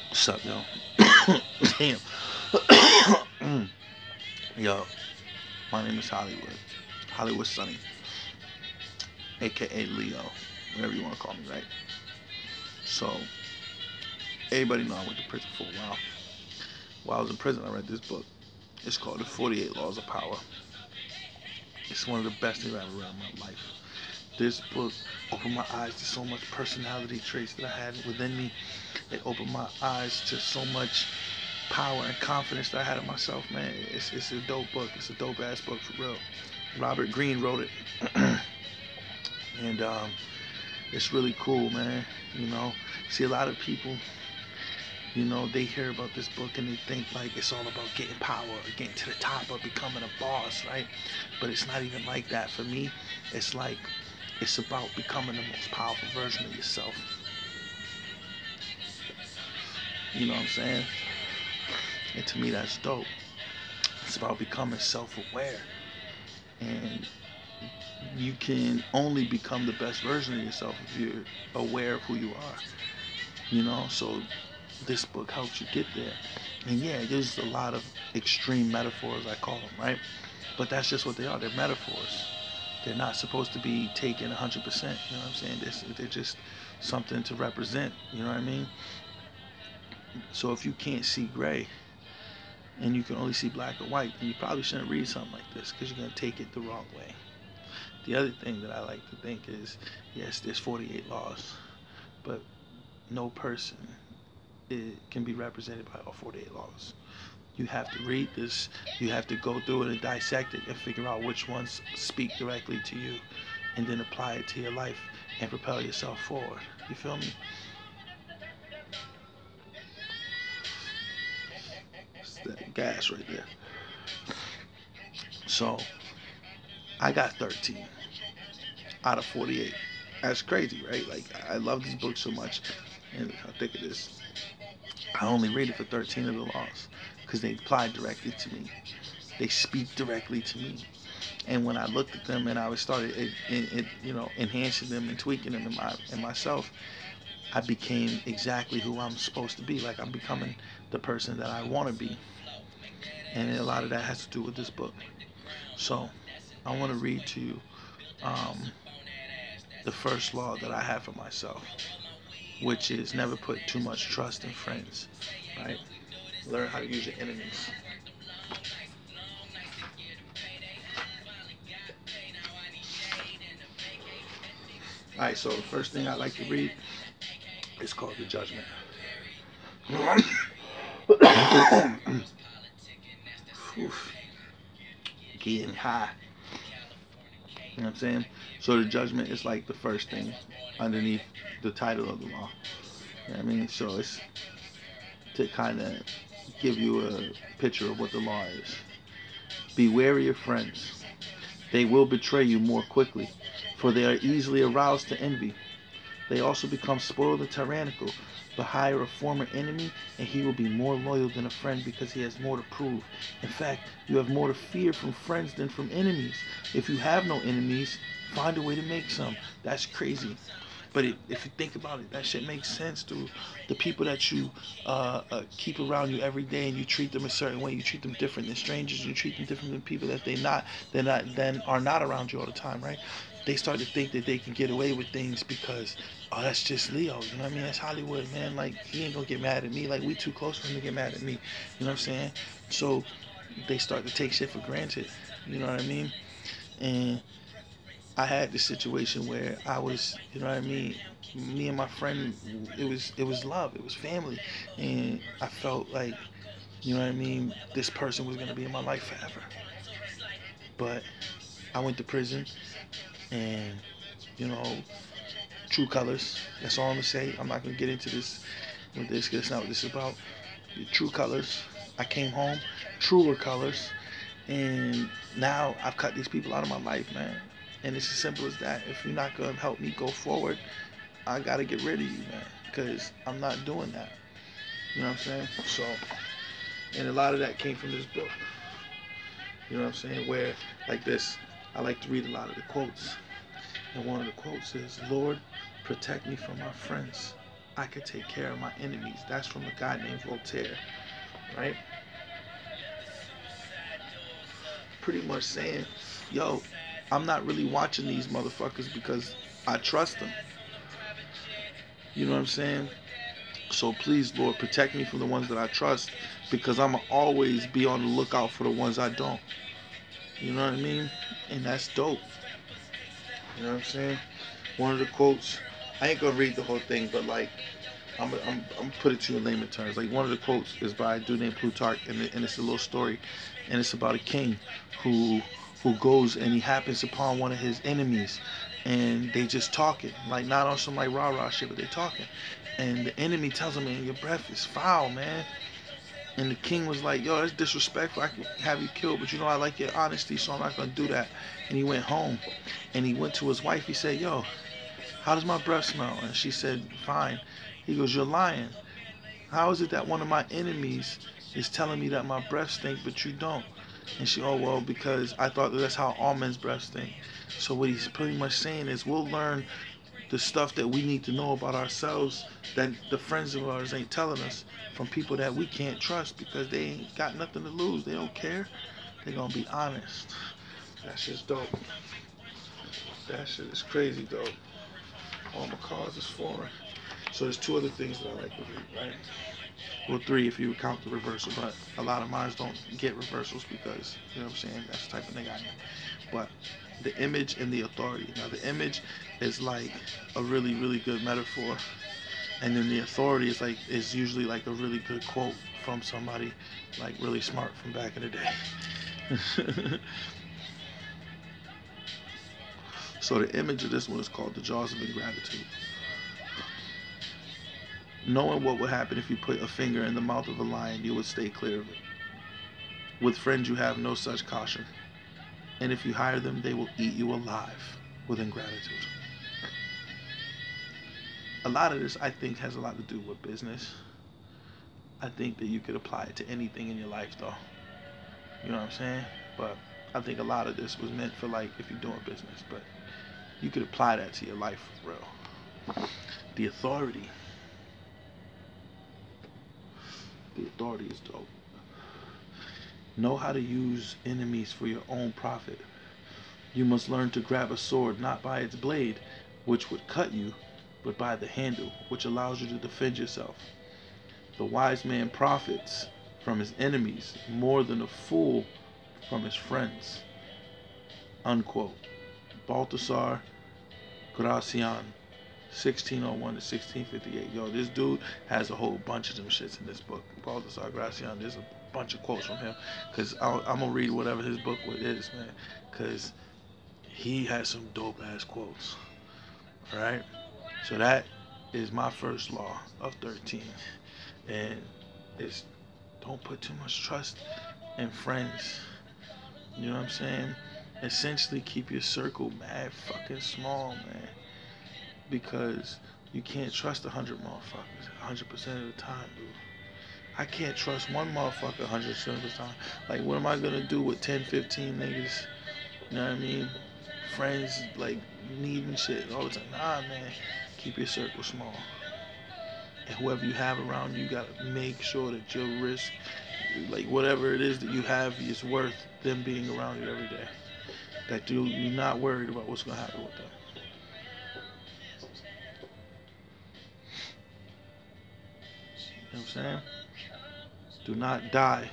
What's up, yo? Damn. Yo, my name is Hollywood. Hollywood Sunny, aka Leo, whatever you want to call me, right? So, everybody know I went to prison for a while. While I was in prison, I read this book. It's called The 48 Laws of Power. It's one of the best things I ever read in my life. This book opened my eyes to so much personality traits that I had within me. It opened my eyes to so much power and confidence that I had in myself, man. It's a dope book. It's a dope ass book for real. Robert Greene wrote it. And it's really cool, man. You know, see, a lot of people, you know, they hear about this book and they think like it's all about getting power or getting to the top or becoming a boss, right? But it's not even like that. For me, it's like, it's about becoming the most powerful version of yourself. You know what I'm saying? And to me, that's dope. It's about becoming self-aware. And you can only become the best version of yourself if you're aware of who you are. You know, so this book helps you get there. And yeah, there's a lot of extreme metaphors, I call them, right? But that's just what they are. They're metaphors. They're not supposed to be taken 100%. You know what I'm saying? They're just something to represent. You know what I mean? So if you can't see gray and you can only see black or white, then you probably shouldn't read something like this because you're going to take it the wrong way. The other thing that I like to think is, yes, there's 48 laws, but no person can be represented by all 48 laws. You have to read this, you have to go through it and dissect it and figure out which ones speak directly to you, and then apply it to your life and propel yourself forward. You feel me? It's that gas right there. So, I got 13 out of 48. That's crazy, right? Like, I love this book so much, and I think it is. I only read it for 13 of the laws because they apply directly to me. They speak directly to me. And when I looked at them and I started, you know, enhancing them and tweaking them in myself, I became exactly who I'm supposed to be. Like, I'm becoming the person that I want to be. And a lot of that has to do with this book. So, I want to read to you the first law that I have for myself, which is never put too much trust in friends, right? Learn how to use your enemies. Alright, so the first thing I like to read is called The Judgment. Getting high. You know what I'm saying? So the judgment is like the first thing underneath the title of the law. You know what I mean? So it's to kind of give you a picture of what the law is. Be wary of friends. They will betray you more quickly, for they are easily aroused to envy. They also become spoiled and tyrannical, but hire a former enemy, and he will be more loyal than a friend because he has more to prove. In fact, you have more to fear from friends than from enemies. If you have no enemies, find a way to make some. That's crazy. But if you think about it, that shit makes sense, dude. The people that you keep around you every day and you treat them a certain way, you treat them different than strangers, you treat them different than people that then are not around you all the time, right? They start to think that they can get away with things because, oh, that's just Leo, you know what I mean? That's Hollywood, man. Like, he ain't gonna get mad at me. Like, we too close for him to get mad at me. You know what I'm saying? So they start to take shit for granted. You know what I mean? And I had this situation where I was, you know what I mean? Me and my friend, it was love, it was family, and I felt like, you know what I mean? This person was gonna be in my life forever. But I went to prison, and you know, true colors. That's all I'm gonna say. I'm not gonna get into this with this because that's not what this is about. The true colors. I came home, truer colors, and now I've cut these people out of my life, man. And it's as simple as that. If you're not gonna help me go forward, I gotta get rid of you, man, because I'm not doing that. You know what I'm saying? So And a lot of that came from this book. You know what I'm saying? Where, like this, I like to read a lot of the quotes. And one of the quotes is, Lord, protect me from my friends. I could take care of my enemies. That's from a guy named Voltaire, right? Pretty much saying, yo, I'm not really watching these motherfuckers because I trust them. You know what I'm saying? So please, Lord, protect me from the ones that I trust, because I'm going to always be on the lookout for the ones I don't. You know what I mean? And that's dope. You know what I'm saying? One of the quotes, I ain't going to read the whole thing, but like, I'm put it to you in layman terms. Like, one of the quotes is by a dude named Plutarch, and it's a little story, and it's about a king who goes and he happens upon one of his enemies, and they just talking, like not on some like rah rah shit, but they talking, and the enemy tells him, "Man, your breath is foul, man." And the king was like, "Yo, that's disrespectful. I can have you killed, but you know I like your honesty, so I'm not gonna do that." And he went home, and he went to his wife. He said, "Yo, how does my breath smell?" And she said, "Fine." He goes, "You're lying. How is it that one of my enemies is telling me that my breath stink, but you don't?" And she, "Oh, well, because I thought that's how all men's breath stink." So what he's pretty much saying is, we'll learn the stuff that we need to know about ourselves that the friends of ours ain't telling us, from people that we can't trust, because they ain't got nothing to lose. They don't care. They're gonna be honest. That shit's dope. That shit is crazy dope. All my cars is foreign. So there's two other things that I like to read, right? Well, three if you count the reversal, but a lot of mine don't get reversals because, you know what I'm saying, that's the type of nigga I am. But the image and the authority. Now, the image is like a really, really good metaphor, and then the authority is usually like a really good quote from somebody like really smart from back in the day. So the image of this one is called the Jaws of Ingratitude. Knowing what would happen if you put a finger in the mouth of a lion, you would stay clear of it. With friends you have no such caution, and if you hire them, they will eat you alive with ingratitude. A lot of this, I think, has a lot to do with business. I think that you could apply it to anything in your life, though. You know what I'm saying? But I think a lot of this was meant for, like, if you're doing business, but you could apply that to your life for real. The authority. The authority is dope. Know how to use enemies for your own profit. You must learn to grab a sword not by its blade, which would cut you, but by the handle, which allows you to defend yourself. The wise man profits from his enemies more than a fool from his friends. Unquote. Baltasar Gracian, 1601 to 1658. Yo, this dude has a whole bunch of them shits in this book. Baltasar Gracian, there's a bunch of quotes from him, because I'm going to read whatever his book is, man, because he has some dope ass quotes. Alright? So that is my first law of 13. And it's, don't put too much trust in friends. You know what I'm saying? Essentially keep your circle mad fucking small, man. Because you can't trust 100 motherfuckers 100% of the time, dude. I can't trust one motherfucker 100% of the time. Like, what am I gonna do with 10, 15 niggas? You know what I mean? Friends, like, needing shit all the time. Nah, man. Keep your circle small. And whoever you have around you, you gotta make sure that your risk, like, whatever it is that you have, is worth them being around you every day. That you're not worried about what's gonna happen with them. You know what I'm saying? Do not die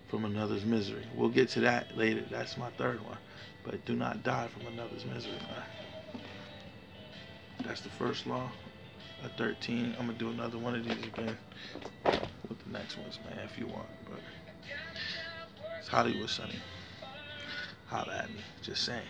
from another's misery. We'll get to that later. That's my third one. But do not die from another's misery, man. That's the first law of 13. I'm going to do another one of these again with the next ones, man, if you want. But it's Hollywood Sonny. Holla at me. Just saying.